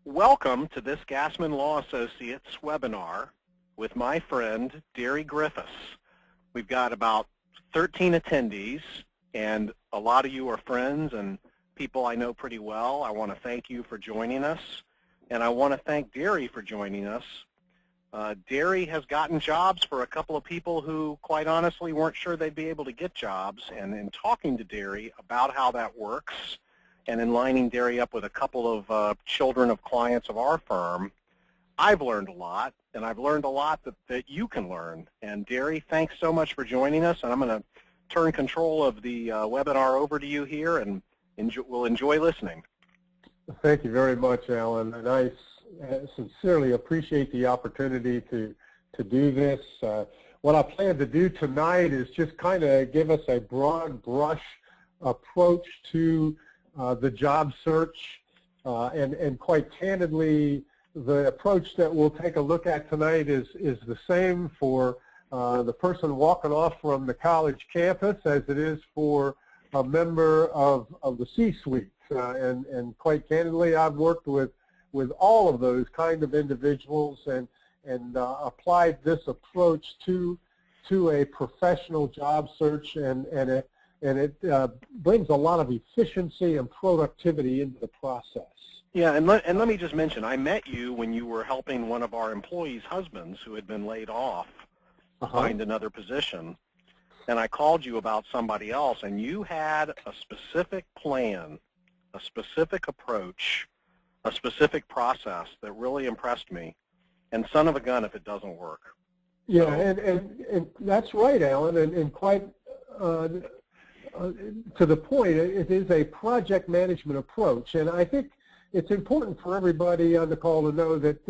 Welcome to this Gassman Law Associates webinar with my friend Darry Griffis. We've got about 13 attendees, and a lot of you are friends and people I know pretty well. I want to thank you for joining us, and I want to thank Darry for joining us. Darry has gotten jobs for a couple of people who, quite honestly, weren't sure they'd be able to get jobs, and in talking to Darry about how that works, and in lining Darry up with a couple of children of clients of our firm, I've learned a lot, and I've learned a lot that you can learn. And Darry, thanks so much for joining us, and I'm going to turn control of the webinar over to you here, and we'll enjoy listening. Thank you very much, Alan, and I sincerely appreciate the opportunity to do this. What I plan to do tonight is just kind of give us a broad brush approach to the job search, and quite candidly, the approach that we'll take a look at tonight is the same for the person walking off from the college campus as it is for a member of the C-suite. And quite candidly, I've worked with all of those kind of individuals and applied this approach to a professional job search, and it brings a lot of efficiency and productivity into the process. Yeah, and let me just mention, I met you when you were helping one of our employees' husbands who had been laid off find another position, and I called you about somebody else, and you had a specific plan, a specific approach, a specific process that really impressed me, and son of a gun if it doesn't work. Yeah, and that's right, Alan, and quite to the point, it is a project management approach, and I think it's important for everybody on the call to know that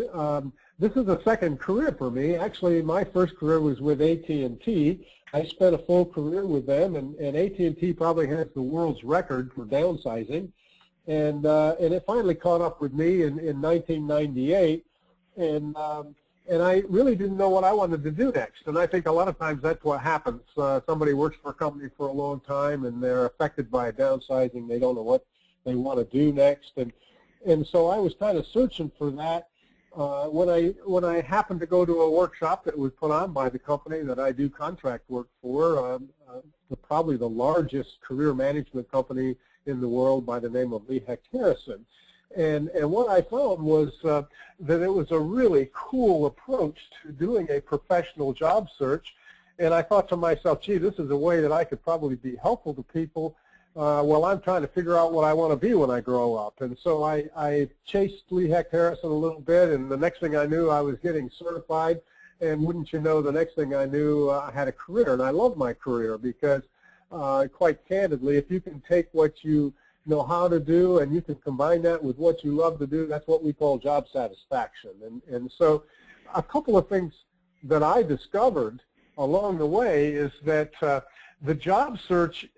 this is a second career for me. Actually, my first career was with AT&T. I spent a full career with them, and AT&T probably has the world's record for downsizing, and it finally caught up with me in 1998, and I really didn't know what I wanted to do next. And I think a lot of times that's what happens. Somebody works for a company for a long time and they're affected by a downsizing. They don't know what they want to do next. And so I was kind of searching for that when I happened to go to a workshop that was put on by the company that I do contract work for, probably the largest career management company in the world by the name of Lee Hecht Harrison. And what I found was that it was a really cool approach to doing a professional job search. And I thought to myself, gee, this is a way that I could probably be helpful to people while I'm trying to figure out what I want to be when I grow up. And so I chased Lee Hecht Harrison a little bit, and the next thing I knew, I was getting certified. And wouldn't you know, the next thing I knew, I had a career. And I loved my career because, quite candidly, if you can take what you know how to do and you can combine that with what you love to do, that's what we call job satisfaction. And so a couple of things that I discovered along the way is that the job search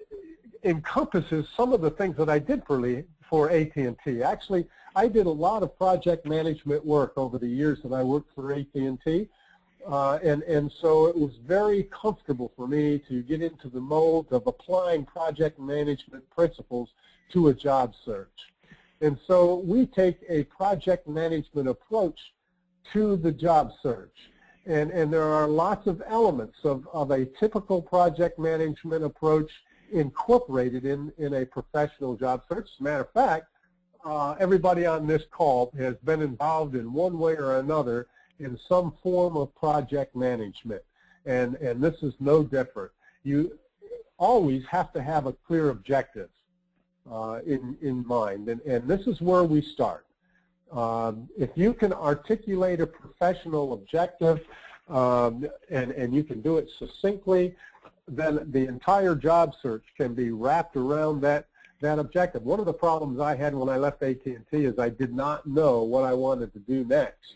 encompasses some of the things that I did for AT&T. Actually, I did a lot of project management work over the years that I worked for AT&T. And so it was very comfortable for me to get into the mold of applying project management principles to a job search. And so we take a project management approach to the job search. And there are lots of elements of a typical project management approach incorporated in a professional job search. As a matter of fact, everybody on this call has been involved in one way or another in some form of project management. And this is no different. You always have to have a clear objective in mind, and this is where we start. If you can articulate a professional objective and you can do it succinctly, then the entire job search can be wrapped around that objective. One of the problems I had when I left AT&T is I did not know what I wanted to do next.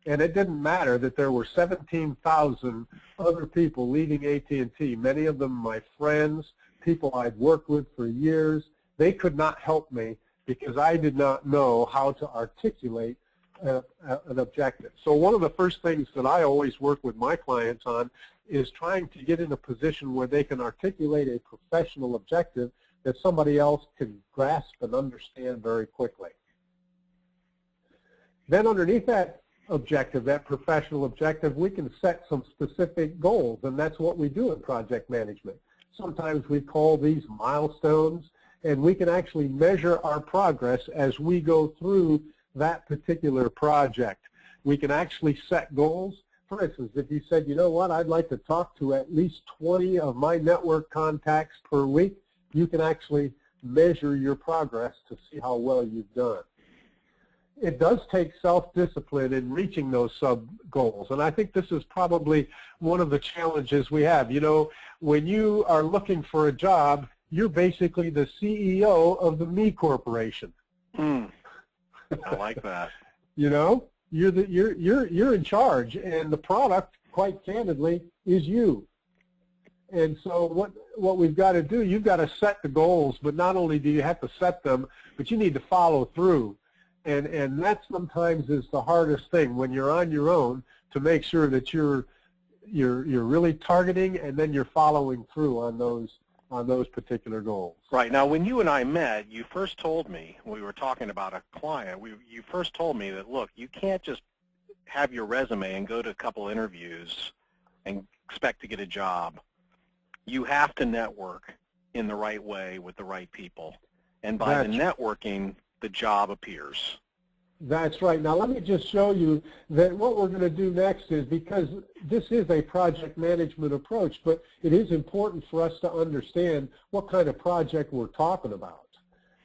And it didn't matter that there were 17,000 other people leaving AT&T, many of them my friends, people I'd worked with for years. They could not help me because I did not know how to articulate an objective. So one of the first things that I always work with my clients on is trying to get in a position where they can articulate a professional objective that somebody else can grasp and understand very quickly. Then underneath that objective, that professional objective, we can set some specific goals, and that's what we do in project management. Sometimes we call these milestones, and we can actually measure our progress as we go through that particular project. We can actually set goals. For instance, if you said, you know what, I'd like to talk to at least 20 of my network contacts per week, you can actually measure your progress to see how well you've done. It does take self-discipline in reaching those sub-goals, and I think this is probably one of the challenges we have. You know, when you are looking for a job, you're basically the CEO of the Me Corporation. I like that. You know, you're in charge, and the product, quite candidly, is you. And so what we've got to do, you've got to set the goals, but not only do you have to set them, but you need to follow through. And that sometimes is the hardest thing when you're on your own, to make sure that you're really targeting and then you're following through on those particular goals. Right. Now, when you and I met, you first told me, we were talking about a client, you first told me that, look, you can't just have your resume and go to a couple interviews and expect to get a job. You have to network in the right way with the right people. And by the networking, the job appears. That's right. Now let me just show you that what we're going to do next is, because this is a project management approach, but it is important for us to understand what kind of project we're talking about.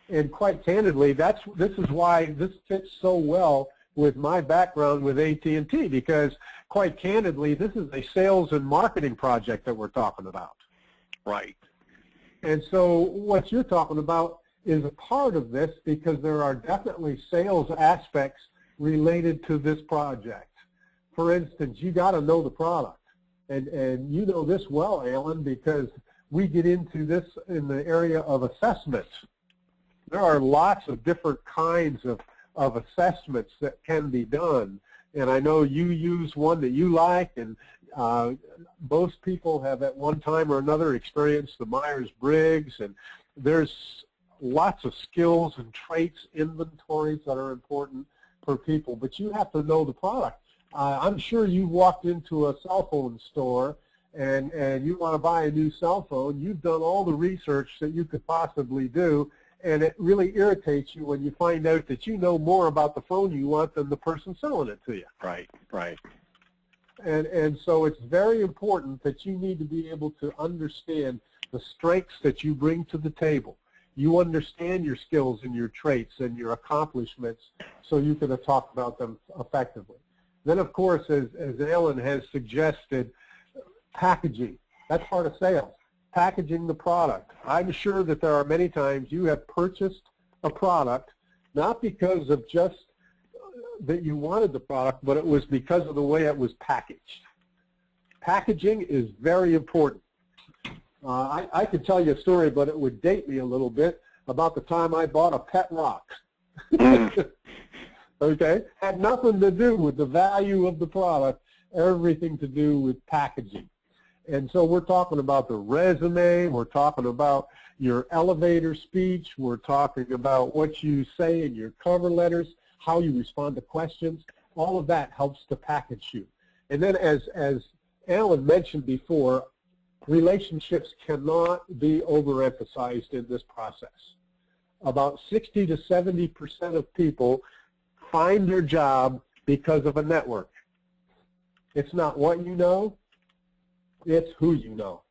And quite candidly, this is why this fits so well with my background with AT&T, because quite candidly, this is a sales and marketing project that we're talking about. Right. And so what you're talking about is a part of this, because there are definitely sales aspects related to this project. For instance, you got to know the product. And you know this well, Alan, because we get into this in the area of assessments. There are lots of different kinds of assessments that can be done. And I know you use one that you like, and most people have at one time or another experienced the Myers-Briggs, and there's lots of skills and traits, inventories that are important for people, but you have to know the product. I'm sure you walked into a cell phone store and you want to buy a new cell phone. You've done all the research that you could possibly do, and it really irritates you when you find out that you know more about the phone you want than the person selling it to you. Right, right. And so it's very important that you need to be able to understand the strengths that you bring to the table. You understand your skills and your traits and your accomplishments, so you can talk about them effectively. Then, of course, as Alan has suggested, packaging. That's part of sales, packaging the product. I'm sure that there are many times you have purchased a product, not because of just that you wanted the product, but it was because of the way it was packaged. Packaging is very important. I could tell you a story, but it would date me a little bit, about the time I bought a pet rock. Okay? Had nothing to do with the value of the product, everything to do with packaging. And so we're talking about the resume, we're talking about your elevator speech, we're talking about what you say in your cover letters, how you respond to questions. All of that helps to package you. And then as Alan mentioned before, relationships cannot be overemphasized in this process. About 60 to 70% of people find their job because of a network. It's not what you know, it's who you know.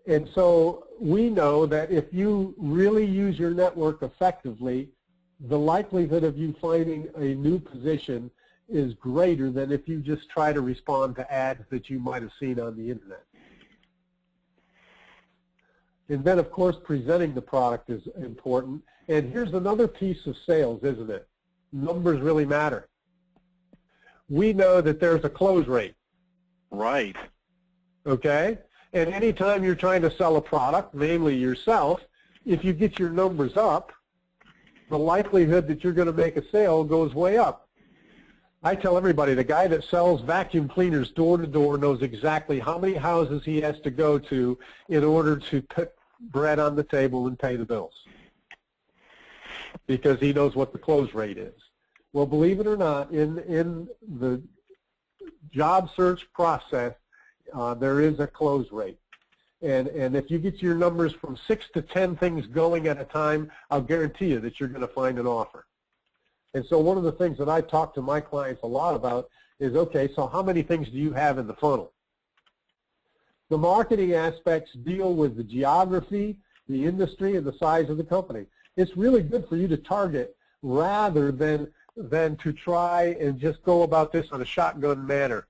And so we know that if you really use your network effectively, the likelihood of you finding a new position is greater than if you just try to respond to ads that you might have seen on the internet. And then, of course, presenting the product is important. And here's another piece of sales, isn't it? Numbers really matter. We know that there's a close rate. Right. Okay? And anytime you're trying to sell a product, namely yourself, if you get your numbers up, the likelihood that you're going to make a sale goes way up. I tell everybody, the guy that sells vacuum cleaners door to door knows exactly how many houses he has to go to in order to put bread on the table and pay the bills, because he knows what the close rate is. Well, believe it or not, in the job search process, there is a close rate. And if you get your numbers from 6 to 10 things going at a time, I'll guarantee you that you're going to find an offer. And so one of the things that I talk to my clients a lot about is, okay, so how many things do you have in the funnel? The marketing aspects deal with the geography, the industry, and the size of the company. It's really good for you to target rather than to try and just go about this on a shotgun manner.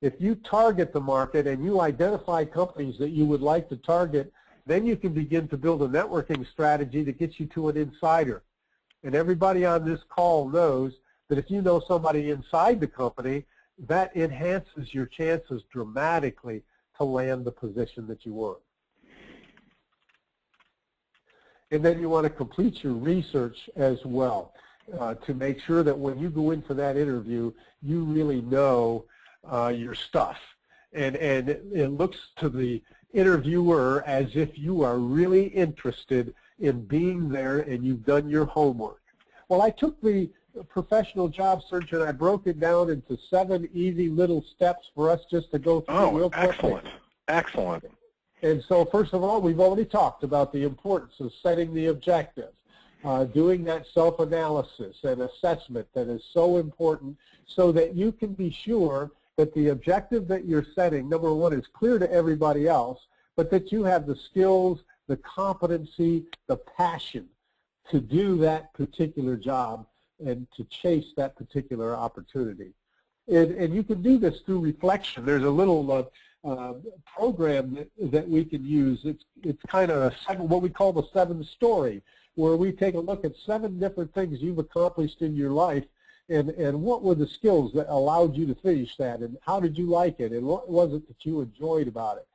If you target the market and you identify companies that you would like to target, then you can begin to build a networking strategy that gets you to an insider. And everybody on this call knows that if you know somebody inside the company, that enhances your chances dramatically to land the position that you want. And then you want to complete your research as well to make sure that when you go in for that interview, you really know your stuff. And it looks to the interviewer as if you are really interested in being there and you've done your homework. Well, I took the professional job search and I broke it down into 7 easy little steps for us just to go through real quickly. Excellent. Excellent. And so first of all, we've already talked about the importance of setting the objective, doing that self-analysis and assessment that is so important so that you can be sure that the objective that you're setting, number one, is clear to everybody else, but that you have the skills, the competency, the passion to do that particular job and to chase that particular opportunity. And you can do this through reflection. There's a little program that we can use. It's kind of what we call the 7 story, where we take a look at 7 different things you've accomplished in your life and what were the skills that allowed you to finish that, and how did you like it, and what was it that you enjoyed about it.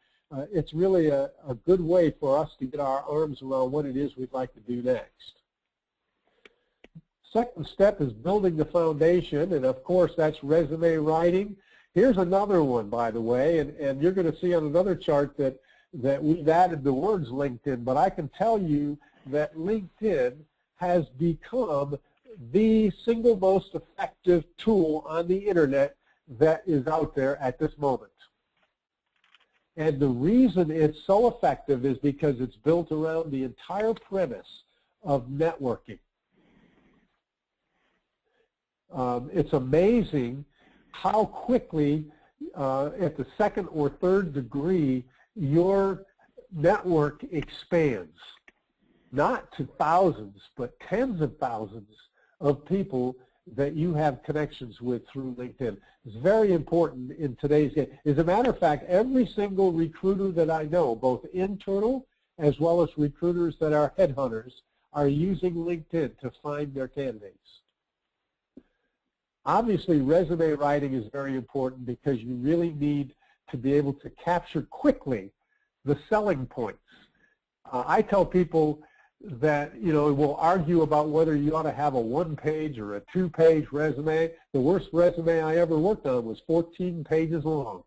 It's really a good way for us to get our arms around what it is we'd like to do next. Second step is building the foundation, and of course that's resume writing. Here's another one, by the way, and you're going to see on another chart that we've added the words LinkedIn, but I can tell you that LinkedIn has become the single most effective tool on the internet that is out there at this moment. And the reason it's so effective is because it's built around the entire premise of networking. It's amazing how quickly at the second or third degree your network expands, not to thousands, but tens of thousands of people that you have connections with through LinkedIn. It's very important in today's game. As a matter of fact, every single recruiter that I know, both internal as well as recruiters that are headhunters, are using LinkedIn to find their candidates. Obviously, resume writing is very important because you really need to be able to capture quickly the selling points. I tell people that, we'll argue about whether you ought to have a 1-page or a 2-page resume. The worst resume I ever worked on was 14 pages long.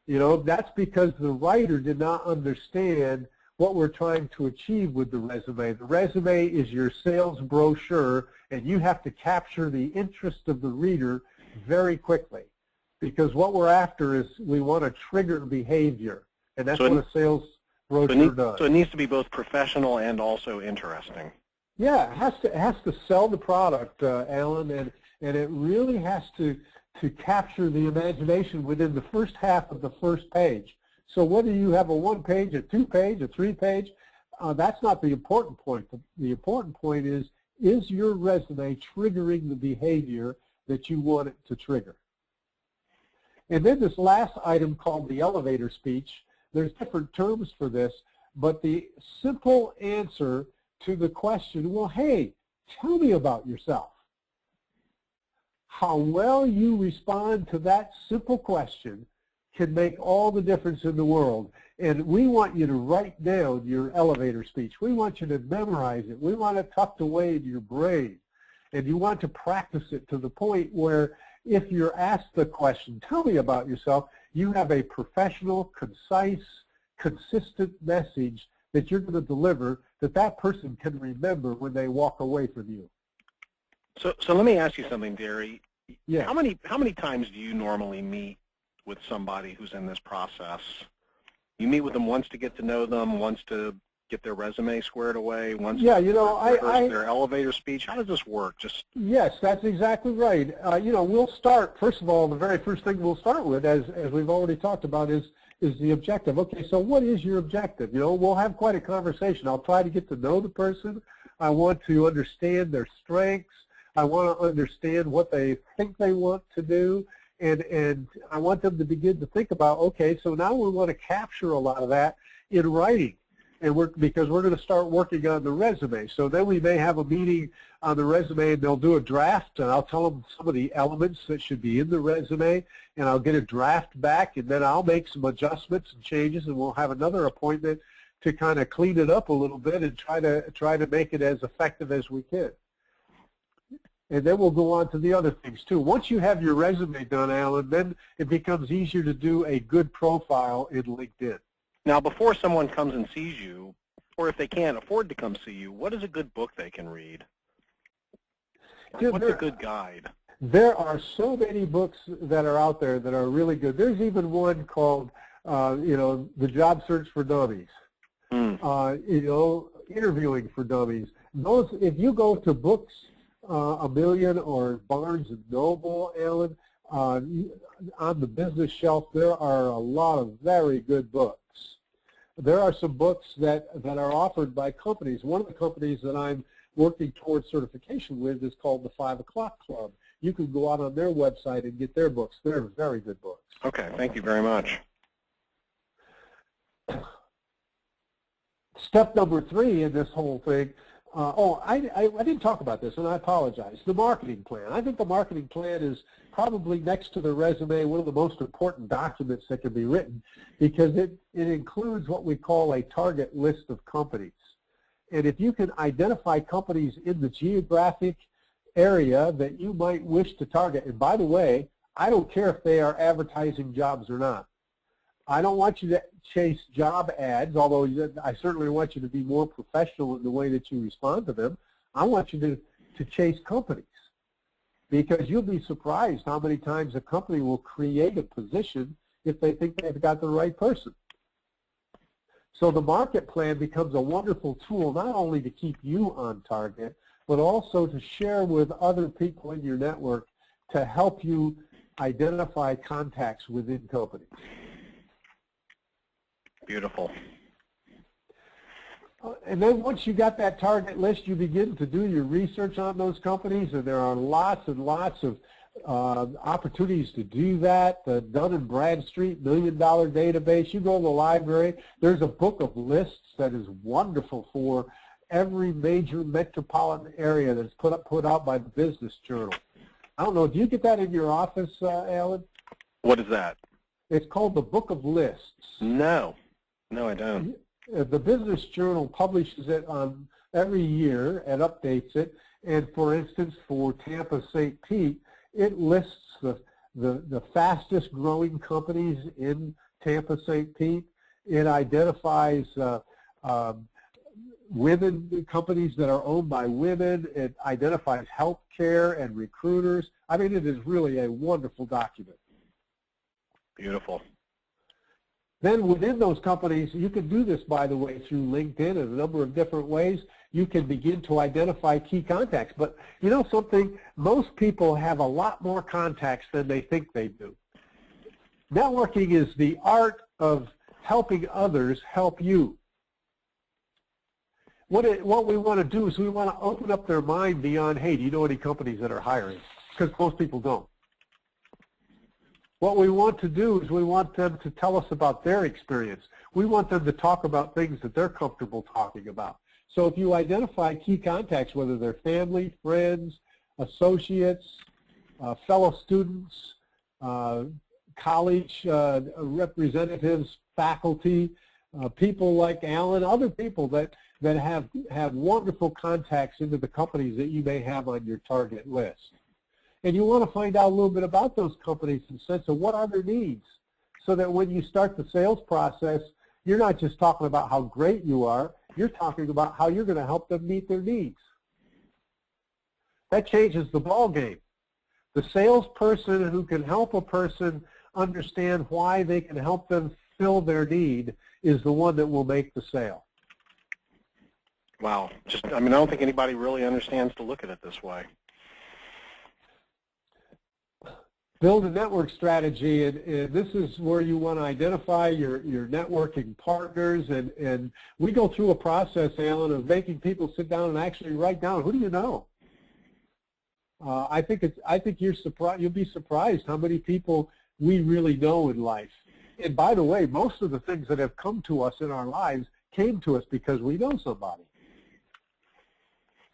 That's because the writer did not understand what we're trying to achieve with the resume. The resume is your sales brochure, and you have to capture the interest of the reader very quickly, because what we're after is we want to trigger behavior, and that's what a sales brochure does. So it needs to be both professional and also interesting. Yeah, it has to sell the product, Alan, and it really has to capture the imagination within the first half of the first page. So whether you have a 1-page, a 2-page, a 3-page, that's not the important point. The important point is your resume triggering the behavior that you want it to trigger? And then this last item called the elevator speech, there's different terms for this, but the simple answer to the question, well, hey, tell me about yourself. How well you respond to that simple question can make all the difference in the world. And we want you to write down your elevator speech. We want you to memorize it. We want it tucked away in your brain. And you want to practice it to the point where if you're asked the question, tell me about yourself, you have a professional, concise, consistent message that you're going to deliver that person can remember when they walk away from you. So let me ask you something, Darry. Yeah. How many times do you normally meet with somebody who's in this process? You meet with them once to get to know them, once to get their resume squared away, once Yeah, to you know, rehearse their elevator speech. How does this work? Yes, that's exactly right. You know, we'll start, first of all, the very first thing we'll start with, as we've already talked about, is the objective. Okay, so what is your objective? You know, we'll have quite a conversation. I'll try to get to know the person. I want to understand their strengths. I want to understand what they think they want to do. And I want them to begin to think about, okay, so now we want to capture a lot of that in writing. And because we're going to start working on the resume. So then we may have a meeting on the resume, and they'll do a draft, and I'll tell them some of the elements that should be in the resume, and I'll get a draft back, and then I'll make some adjustments and changes, and we'll have another appointment to kind of clean it up a little bit and try to make it as effective as we can. And then we'll go on to the other things too. Once you have your resume done, Alan, then it becomes easier to do a good profile in LinkedIn. Now, before someone comes and sees you, or if they can't afford to come see you, what is a good book they can read? What's a good guide? There are so many books that are out there that are really good. There's even one called, you know, The Job Search for Dummies. You know, Interviewing for Dummies. Those, if you go to Books A Million or Barnes and Noble, Alan, on the business shelf, there are a lot of very good books. There are some books that are offered by companies. One of the companies that I'm working towards certification with is called the 5 O'Clock Club. You can go out on their website and get their books. They're very good books. Okay, thank you very much. Step number 3 in this whole thing, I didn't talk about this, and I apologize, the marketing plan. I think the marketing plan is probably next to the resume one of the most important documents that can be written, because it includes what we call a target list of companies. And if you can identify companies in the geographic area that you might wish to target, and by the way, I don't care if they are advertising jobs or not. I don't want you to chase job ads, although I certainly want you to be more professional in the way that you respond to them. I want you to chase companies, because you'll be surprised how many times a company will create a position if they think they've got the right person. So the market plan becomes a wonderful tool not only to keep you on target, but also to share with other people in your network to help you identify contacts within companies. Beautiful. And then once you got that target list, you begin to do your research on those companies, and there are lots and lots of opportunities to do that. The Dun & Bradstreet $1 Million Database. You go to the library, there's a book of lists that is wonderful for every major metropolitan area that's put out by the Business Journal. I don't know, do you get that in your office, Alan? What is that? It's called the Book of Lists. No, I don't. The Business Journal publishes it every year and updates it. And for instance, for Tampa St. Pete, it lists the fastest growing companies in Tampa St. Pete. It identifies women companies that are owned by women. It identifies healthcare and recruiters. I mean, it is really a wonderful document. Beautiful. Then within those companies, you can do this, by the way, through LinkedIn in a number of different ways. You can begin to identify key contacts. But you know something? Most people have a lot more contacts than they think they do. Networking is the art of helping others help you. What we want to do is we want to open up their mind beyond, hey, do you know any companies that are hiring? Because most people don't. What we want to do is we want them to tell us about their experience. We want them to talk about things that they're comfortable talking about. So if you identify key contacts, whether they're family, friends, associates, fellow students, college representatives, faculty, people like Alan, other people that have wonderful contacts into the companies that you may have on your target list. And you want to find out a little bit about those companies in the sense of what are their needs, so that when you start the sales process, you're not just talking about how great you are, you're talking about how you're going to help them meet their needs. that changes the ball game. The salesperson who can help a person understand why they can help them fill their need is the one that will make the sale. Wow. I don't think anybody really understands to look at it this way. Build a network strategy, and this is where you want to identify your networking partners, and we go through a process, Alan, of making people sit down and actually write down, who do you know? I think you'll be surprised how many people we really know in life. And by the way, most of the things that have come to us in our lives came to us because we know somebody.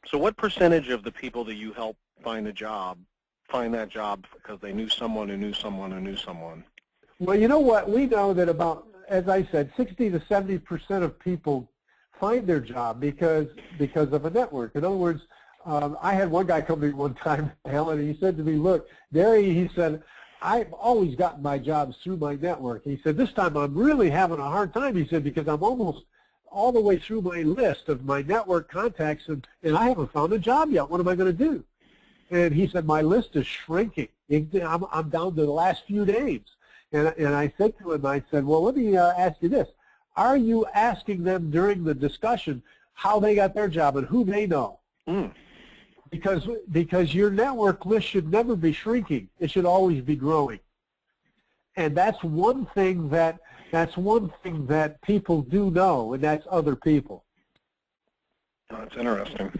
So what percentage of the people that you help find that job because they knew someone who knew someone who knew someone? Well, you know what? We know that about, as I said, 60 to 70% of people find their job because of a network. In other words, I had one guy come to me one time, Alan, and he said to me, look, Darry, he said, I've always gotten my jobs through my network. He said, this time I'm really having a hard time, he said, because I'm almost all the way through my list of my network contacts, and I haven't found a job yet. What am I going to do? And he said, my list is shrinking. I'm down to the last few names. And I said to him, I said, well, let me ask you this. Are you asking them during the discussion how they got their job and who they know? Mm. Because your network list should never be shrinking. It should always be growing. And that's one thing that people do know, and that's other people. Oh, that's interesting.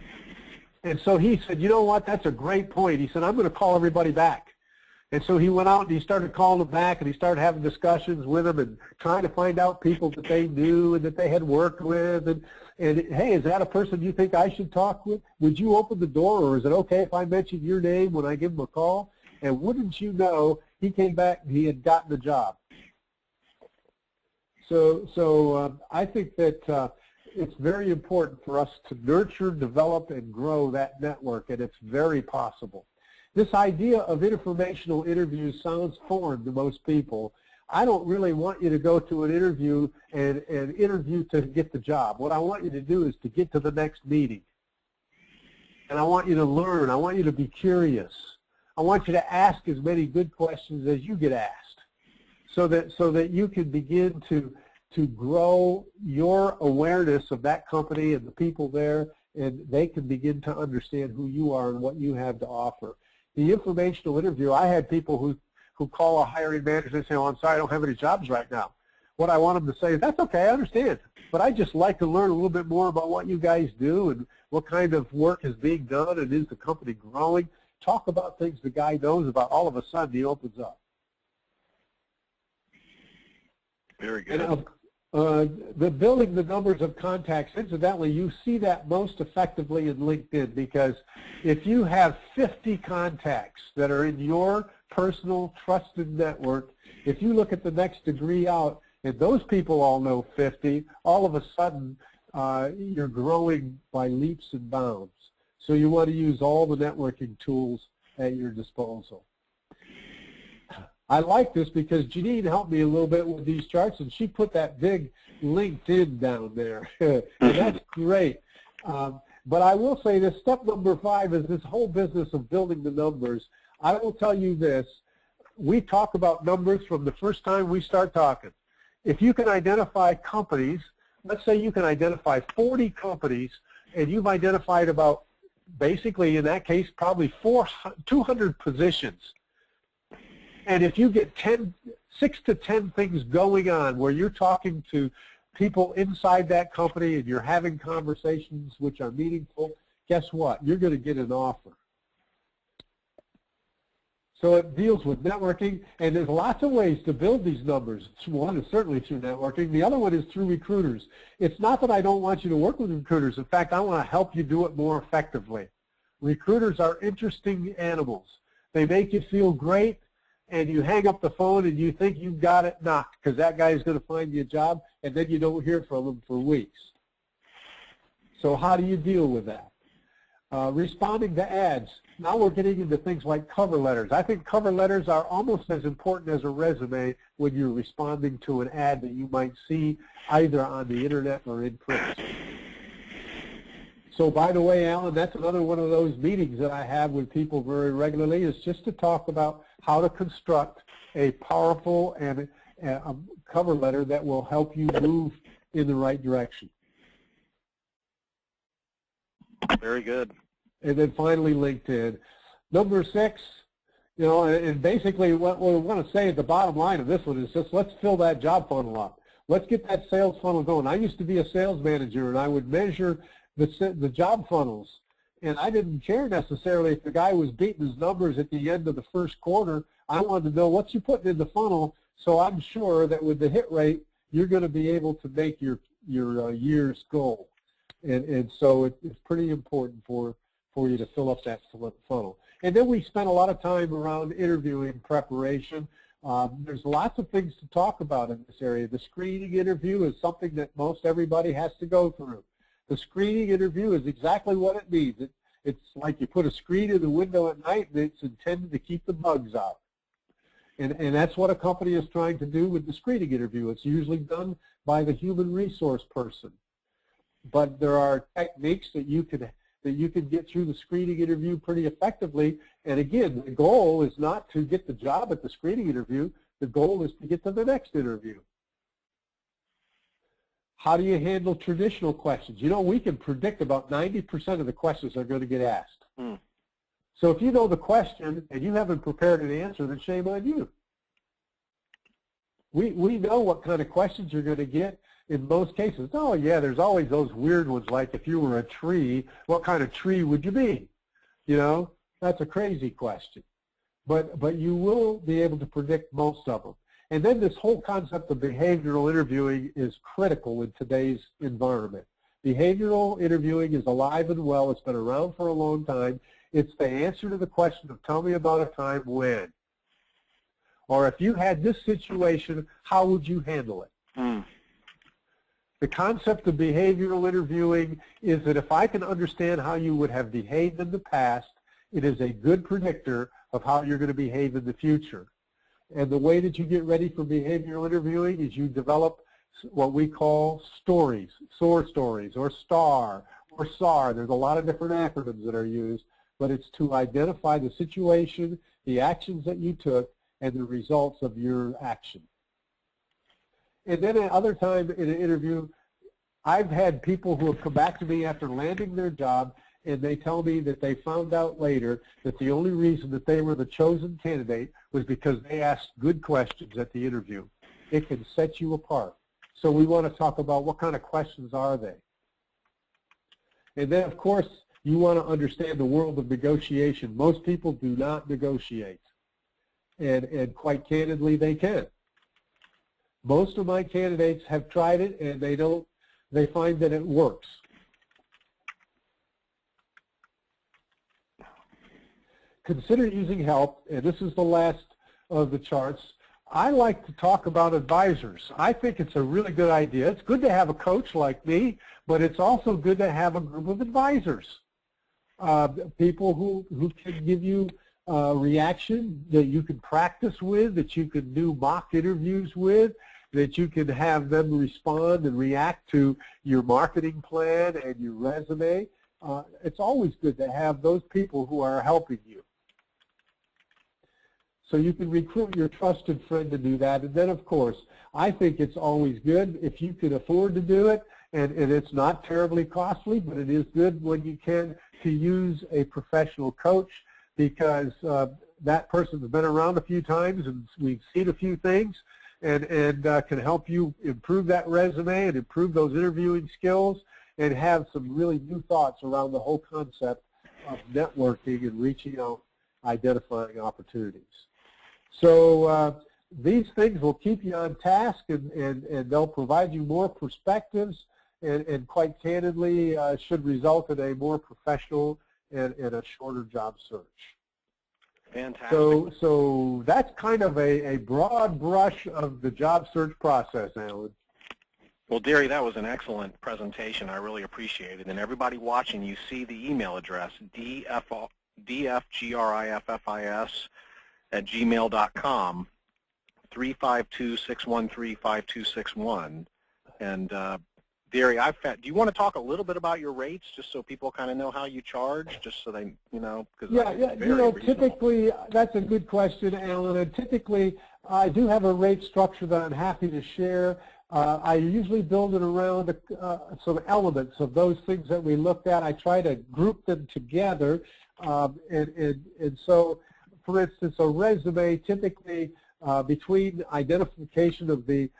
And so he said, you know what, that's a great point. He said, I'm going to call everybody back. And so he went out and he started calling them back, and he started having discussions with them and trying to find out people that they knew and that they had worked with. And hey, is that a person you think I should talk with? Would you open the door, or is it okay if I mention your name when I give him a call? And wouldn't you know, he came back and he had gotten the job. So I think that it's very important for us to nurture, develop, and grow that network, and it's very possible. This idea of informational interviews sounds foreign to most people. I don't really want you to go to an interview and interview to get the job. What I want you to do is to get to the next meeting. And I want you to learn. I want you to be curious. I want you to ask as many good questions as you get asked, so that you can begin to grow your awareness of that company and the people there, and they can begin to understand who you are and what you have to offer. The informational interview, I had people who call a hiring manager and say, oh, I'm sorry, I don't have any jobs right now. What I want them to say is, that's okay, I understand, but I'd just like to learn a little bit more about what you guys do and what kind of work is being done, and is the company growing. Talk about things the guy knows about. All of a sudden, he opens up. Very good. And building the numbers of contacts, incidentally, you see that most effectively in LinkedIn, because if you have 50 contacts that are in your personal trusted network, if you look at the next degree out and those people all know 50, all of a sudden you're growing by leaps and bounds. So you want to use all the networking tools at your disposal. I like this because Janine helped me a little bit with these charts, and she put that big LinkedIn down there. And that's great. But I will say this, step number 5 is this whole business of building the numbers. I will tell you this, we talk about numbers from the first time we start talking. If you can identify companies, let's say you can identify 40 companies, and you've identified about, basically in that case, probably 200 positions. And if you get 6 to 10 things going on where you're talking to people inside that company and you're having conversations which are meaningful, guess what? You're going to get an offer. So it deals with networking, and there's lots of ways to build these numbers. One is certainly through networking. The other one is through recruiters. It's not that I don't want you to work with recruiters. In fact, I want to help you do it more effectively. Recruiters are interesting animals. They make you feel great, and you hang up the phone and you think you've got it knocked because that guy is going to find you a job, and then you don't hear from him for weeks. So how do you deal with that? Responding to ads. Now we're getting into things like cover letters. I think cover letters are almost as important as a resume when you're responding to an ad that you might see either on the internet or in print. So by the way, Alan, that's another one of those meetings that I have with people very regularly, is just to talk about how to construct a powerful and a cover letter that will help you move in the right direction. Very good. And then finally, LinkedIn. Number 6, you know, and basically what we want to say at the bottom line of this one is just let's fill that job funnel up. Let's get that sales funnel going. I used to be a sales manager, and I would measure the job funnels. And I didn't care necessarily if the guy was beating his numbers at the end of the first quarter. I wanted to know what you put in the funnel, so I'm sure that with the hit rate, you're going to be able to make your year's goal. And so it's pretty important for you to fill up that funnel. And then we spent a lot of time around interviewing preparation. There's lots of things to talk about in this area. The screening interview is something that most everybody has to go through. The screening interview is exactly what it means. It's like you put a screen in the window at night, and it's intended to keep the bugs out. And that's what a company is trying to do with the screening interview. It's usually done by the human resource person. But there are techniques that you can get through the screening interview pretty effectively. And again, the goal is not to get the job at the screening interview. The goal is to get to the next interview. How do you handle traditional questions? You know, we can predict about 90% of the questions that are going to get asked. So if you know the question and you haven't prepared an answer, then shame on you. We know what kind of questions you're going to get in most cases. Oh, yeah, there's always those weird ones, like if you were a tree, what kind of tree would you be? You know, that's a crazy question. But you will be able to predict most of them. And then this whole concept of behavioral interviewing is critical in today's environment. Behavioral interviewing is alive and well. It's been around for a long time. It's the answer to the question of tell me about a time when. Or if you had this situation, how would you handle it? The concept of behavioral interviewing is that if I can understand how you would have behaved in the past, it is a good predictor of how you're going to behave in the future. And the way that you get ready for behavioral interviewing is you develop what we call stories, SOAR stories, or STAR, or SAR. There's a lot of different acronyms that are used, but it's to identify the situation, the actions that you took, and the results of your action. And then at other time in an interview, I've had people who have come back to me after landing their job, and they tell me that they found out later that the only reason that they were the chosen candidate was because they asked good questions at the interview. It can set you apart. So we want to talk about what kind of questions are they. And then, of course, you want to understand the world of negotiation. Most people do not negotiate. And quite candidly, they can. Most of my candidates have tried it, and they find that it works. Consider using help, and this is the last of the charts. I like to talk about advisors. I think it's a really good idea. It's good to have a coach like me, but it's also good to have a group of advisors, people who can give you reaction that you can practice with, that you can do mock interviews with, that you can have them respond and react to your marketing plan and your resume. It's always good to have those people who are helping you. So you can recruit your trusted friend to do that. And then, of course, I think it's always good if you can afford to do it, and it's not terribly costly, but it is good when you can, to use a professional coach, because that person's been around a few times and we've seen a few things, and can help you improve that resume and improve those interviewing skills and have some really new thoughts around the whole concept of networking and reaching out, identifying opportunities. So these things will keep you on task, and they'll provide you more perspectives, and quite candidly should result in a more professional and a shorter job search. Fantastic. So that's kind of a broad brush of the job search process, Alan. Well, Darry, that was an excellent presentation. I really appreciate it. And everybody watching, you see the email address, Darry, do you want to talk a little bit about your rates, just so people kind of know how you charge, just so they, because Yeah, typically, that's a good question, Alan. And typically, I do have a rate structure that I'm happy to share. I usually build it around some elements of those things that we looked at. I try to group them together. And so, for instance, a resume, typically between identification of the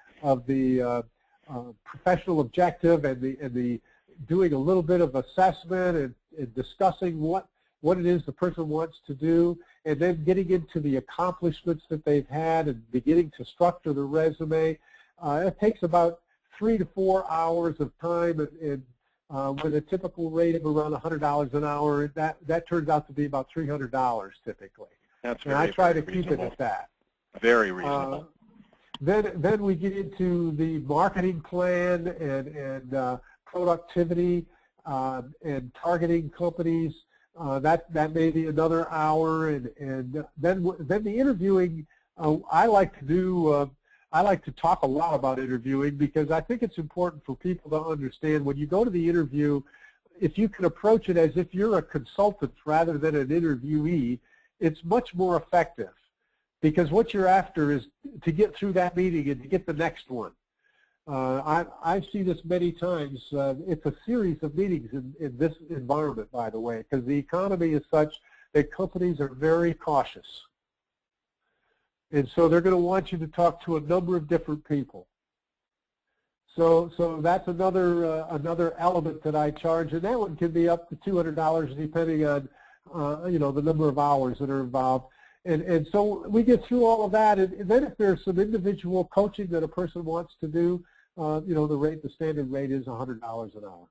professional objective and the doing a little bit of assessment and discussing what it is the person wants to do, and then getting into the accomplishments that they've had and beginning to structure the resume. It takes about 3 to 4 hours of time, and with a typical rate of around $100 an hour, that turns out to be about $300 typically. That's and I try to keep it at that. Very reasonable. Then we get into the marketing plan and productivity and targeting companies. That may be another hour, and then the interviewing. I like to talk a lot about interviewing, because I think it's important for people to understand when you go to the interview, if you can approach it as if you're a consultant rather than an interviewee, it's much more effective. Because what you're after is to get through that meeting and to get the next one. I've seen this many times. It's a series of meetings in this environment, by the way, because the economy is such that companies are very cautious. And so they're going to want you to talk to a number of different people. So that's another element that I charge, and that one can be up to $200 depending on the number of hours that are involved. And so we get through all of that, and then if there's some individual coaching that a person wants to do, the standard rate is $100 an hour.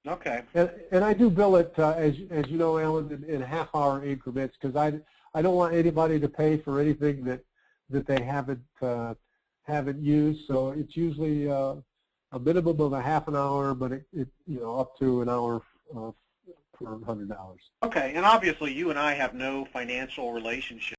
Okay. And I do bill it, as you know, Alan, in half-hour increments, because I don't want anybody to pay for anything that they haven't used. So it's usually a minimum of a half an hour, but it up to an hour for $100. Okay, and obviously you and I have no financial relationship